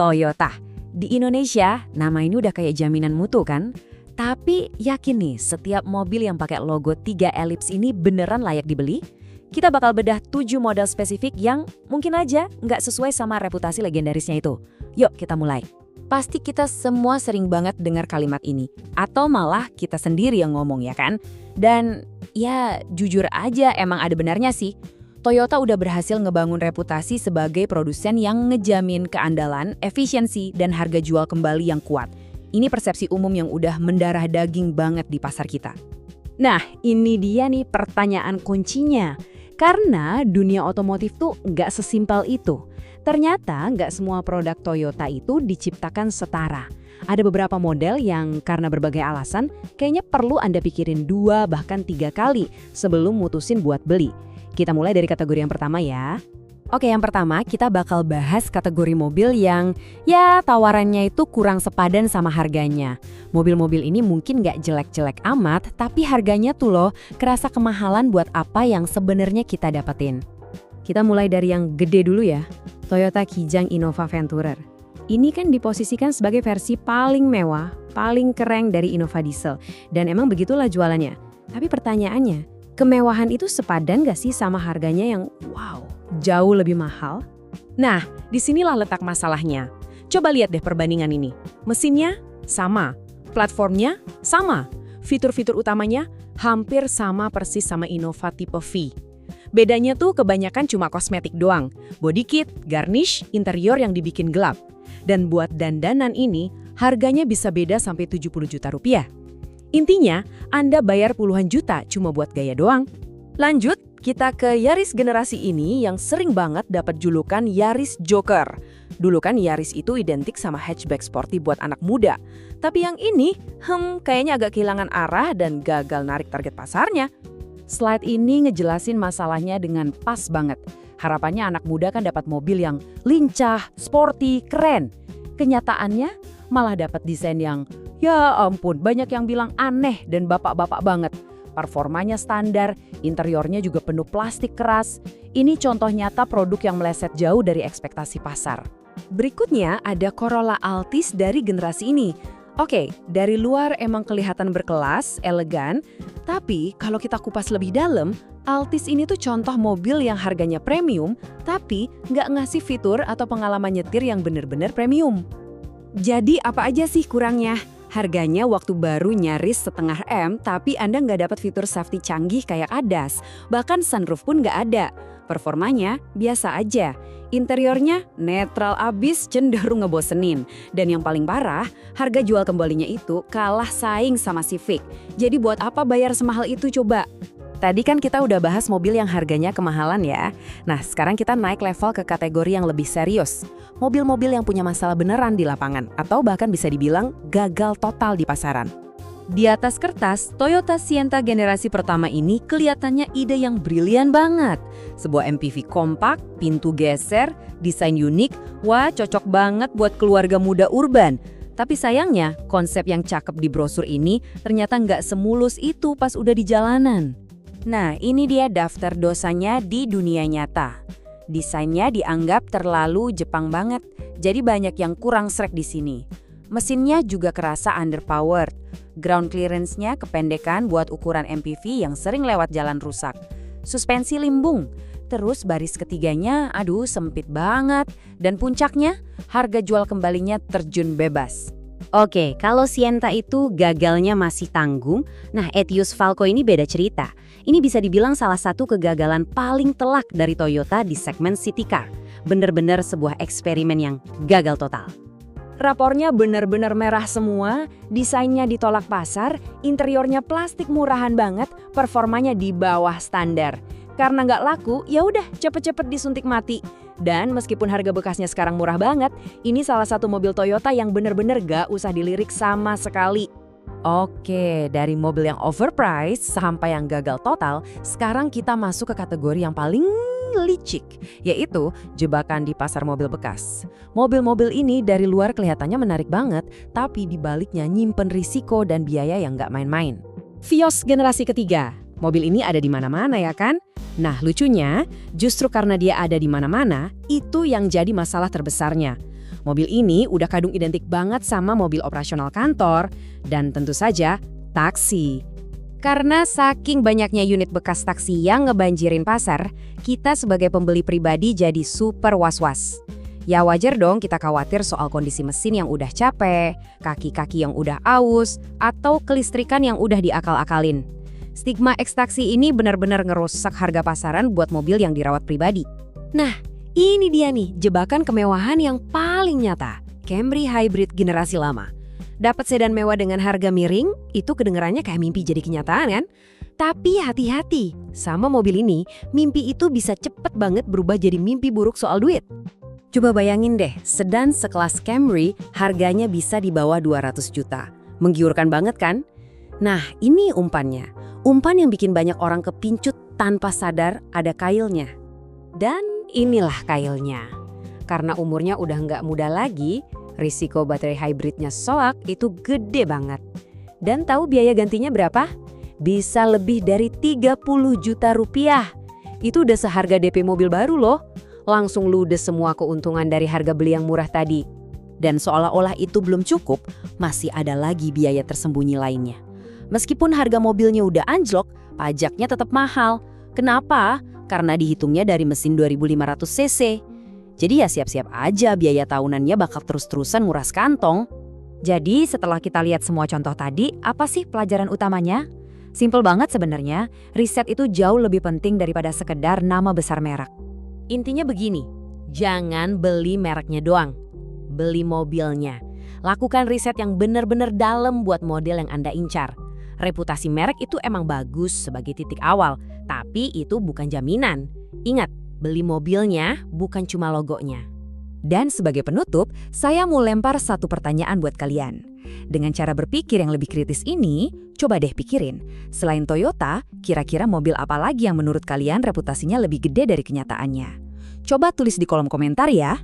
Toyota. Di Indonesia, nama ini udah kayak jaminan mutu kan? Tapi yakin nih, setiap mobil yang pakai logo 3 elips ini beneran layak dibeli? Kita bakal bedah 7 model spesifik yang mungkin aja nggak sesuai sama reputasi legendarisnya itu. Yuk kita mulai. Pasti kita semua sering banget dengar kalimat ini. Atau malah kita sendiri yang ngomong ya kan? Dan ya jujur aja emang ada benarnya sih. Toyota udah berhasil ngebangun reputasi sebagai produsen yang ngejamin keandalan, efisiensi, dan harga jual kembali yang kuat. Ini persepsi umum yang udah mendarah daging banget di pasar kita. Nah, ini dia nih pertanyaan kuncinya. Karena dunia otomotif tuh nggak sesimpel itu. Ternyata nggak semua produk Toyota itu diciptakan setara. Ada beberapa model yang karena berbagai alasan, kayaknya perlu Anda pikirin 2 bahkan 3 kali sebelum mutusin buat beli. Kita mulai dari kategori yang pertama ya. Oke, yang pertama kita bakal bahas kategori mobil yang ya tawarannya itu kurang sepadan sama harganya. Mobil-mobil ini mungkin nggak jelek-jelek amat, tapi harganya tuh loh kerasa kemahalan buat apa yang sebenarnya kita dapetin. Kita mulai dari yang gede dulu ya, Toyota Kijang Innova Venturer. Ini kan diposisikan sebagai versi paling mewah, paling keren dari Innova Diesel. Dan emang begitulah jualannya. Tapi pertanyaannya, kemewahan itu sepadan nggak sih sama harganya yang wow, jauh lebih mahal? Nah, disinilah letak masalahnya. Coba lihat deh perbandingan ini. Mesinnya sama, platformnya sama, fitur-fitur utamanya hampir sama persis sama Innova tipe V. Bedanya tuh kebanyakan cuma kosmetik doang, body kit, garnish, interior yang dibikin gelap. Dan buat dandanan ini, harganya bisa beda sampai 70 juta rupiah. Intinya, Anda bayar puluhan juta cuma buat gaya doang. Lanjut, kita ke Yaris generasi ini yang sering banget dapat julukan Yaris Joker. Dulu kan Yaris itu identik sama hatchback sporty buat anak muda. Tapi yang ini, kayaknya agak kehilangan arah dan gagal narik target pasarnya. Slide ini ngejelasin masalahnya dengan pas banget. Harapannya anak muda kan dapat mobil yang lincah, sporty, keren. Kenyataannya malah dapat desain yang ya ampun, banyak yang bilang aneh dan bapak-bapak banget. Performanya standar, interiornya juga penuh plastik keras. Ini contoh nyata produk yang meleset jauh dari ekspektasi pasar. Berikutnya ada Corolla Altis dari generasi ini. Oke, dari luar emang kelihatan berkelas, elegan, tapi kalau kita kupas lebih dalam, Altis ini tuh contoh mobil yang harganya premium, tapi nggak ngasih fitur atau pengalaman nyetir yang bener-bener premium. Jadi apa aja sih kurangnya? Harganya waktu baru nyaris setengah M, tapi Anda nggak dapat fitur safety canggih kayak ADAS. Bahkan sunroof pun nggak ada. Performanya biasa aja. Interiornya netral abis, cenderung ngebosenin. Dan yang paling parah, harga jual kembalinya itu kalah saing sama Civic. Jadi buat apa bayar semahal itu coba? Tadi kan kita udah bahas mobil yang harganya kemahalan ya. Nah, sekarang kita naik level ke kategori yang lebih serius. Mobil-mobil yang punya masalah beneran di lapangan, atau bahkan bisa dibilang gagal total di pasaran. Di atas kertas, Toyota Sienta generasi pertama ini kelihatannya ide yang brilian banget. Sebuah MPV kompak, pintu geser, desain unik, wah cocok banget buat keluarga muda urban. Tapi sayangnya, konsep yang cakep di brosur ini ternyata nggak semulus itu pas udah di jalanan. Nah, ini dia daftar dosanya di dunia nyata. Desainnya dianggap terlalu Jepang banget, jadi banyak yang kurang srek di sini. Mesinnya juga kerasa underpowered. Ground clearance-nya kependekan buat ukuran MPV yang sering lewat jalan rusak. Suspensi limbung. Terus baris ketiganya, aduh sempit banget. Dan puncaknya, harga jual kembalinya terjun bebas. Oke, kalau Sienta itu gagalnya masih tanggung, nah Etios Falco ini beda cerita. Ini bisa dibilang salah satu kegagalan paling telak dari Toyota di segmen city car. Bener-bener sebuah eksperimen yang gagal total. Rapornya bener-bener merah semua, desainnya ditolak pasar, interiornya plastik murahan banget, performanya di bawah standar. Karena nggak laku, ya udah cepet-cepet disuntik mati. Dan meskipun harga bekasnya sekarang murah banget, ini salah satu mobil Toyota yang bener-bener gak usah dilirik sama sekali. Oke, dari mobil yang overpriced sampai yang gagal total, sekarang kita masuk ke kategori yang paling licik, yaitu jebakan di pasar mobil bekas. Mobil-mobil ini dari luar kelihatannya menarik banget, tapi di baliknya nyimpen risiko dan biaya yang nggak main-main. Vios generasi ketiga, mobil ini ada di mana-mana ya kan? Nah lucunya, justru karena dia ada di mana-mana, itu yang jadi masalah terbesarnya. Mobil ini udah kadung identik banget sama mobil operasional kantor dan tentu saja taksi. Karena saking banyaknya unit bekas taksi yang ngebanjirin pasar, kita sebagai pembeli pribadi jadi super was-was. Ya wajar dong kita khawatir soal kondisi mesin yang udah capek, kaki-kaki yang udah aus, atau kelistrikan yang udah diakal-akalin. Stigma eks taksi ini benar-benar ngerusak harga pasaran buat mobil yang dirawat pribadi. Nah, ini dia nih jebakan kemewahan yang paling nyata, Camry Hybrid generasi lama. Dapat sedan mewah dengan harga miring, itu kedengarannya kayak mimpi jadi kenyataan kan? Tapi hati-hati, sama mobil ini, mimpi itu bisa cepet banget berubah jadi mimpi buruk soal duit. Coba bayangin deh, sedan sekelas Camry harganya bisa di bawah 200 juta. Menggiurkan banget kan? Nah, ini umpannya. Umpan yang bikin banyak orang kepincut tanpa sadar ada kailnya. Dan inilah kailnya. Karena umurnya udah nggak muda lagi, risiko baterai hybridnya soak itu gede banget. Dan tahu biaya gantinya berapa? Bisa lebih dari 30 juta rupiah. Itu udah seharga DP mobil baru loh. Langsung ludes semua keuntungan dari harga beli yang murah tadi. Dan seolah-olah itu belum cukup, masih ada lagi biaya tersembunyi lainnya. Meskipun harga mobilnya udah anjlok, pajaknya tetap mahal. Kenapa? Karena dihitungnya dari mesin 2500 cc. Jadi ya siap-siap aja biaya tahunannya bakal terus-terusan nguras kantong. Jadi setelah kita lihat semua contoh tadi, apa sih pelajaran utamanya? Simpel banget sebenarnya, riset itu jauh lebih penting daripada sekedar nama besar merek. Intinya begini, jangan beli mereknya doang, beli mobilnya. Lakukan riset yang benar-benar dalam buat model yang Anda incar. Reputasi merek itu emang bagus sebagai titik awal, tapi itu bukan jaminan. Ingat, beli mobilnya bukan cuma logonya. Dan sebagai penutup, saya mau lempar satu pertanyaan buat kalian. Dengan cara berpikir yang lebih kritis ini, coba deh pikirin, selain Toyota, kira-kira mobil apa lagi yang menurut kalian reputasinya lebih gede dari kenyataannya? Coba tulis di kolom komentar ya.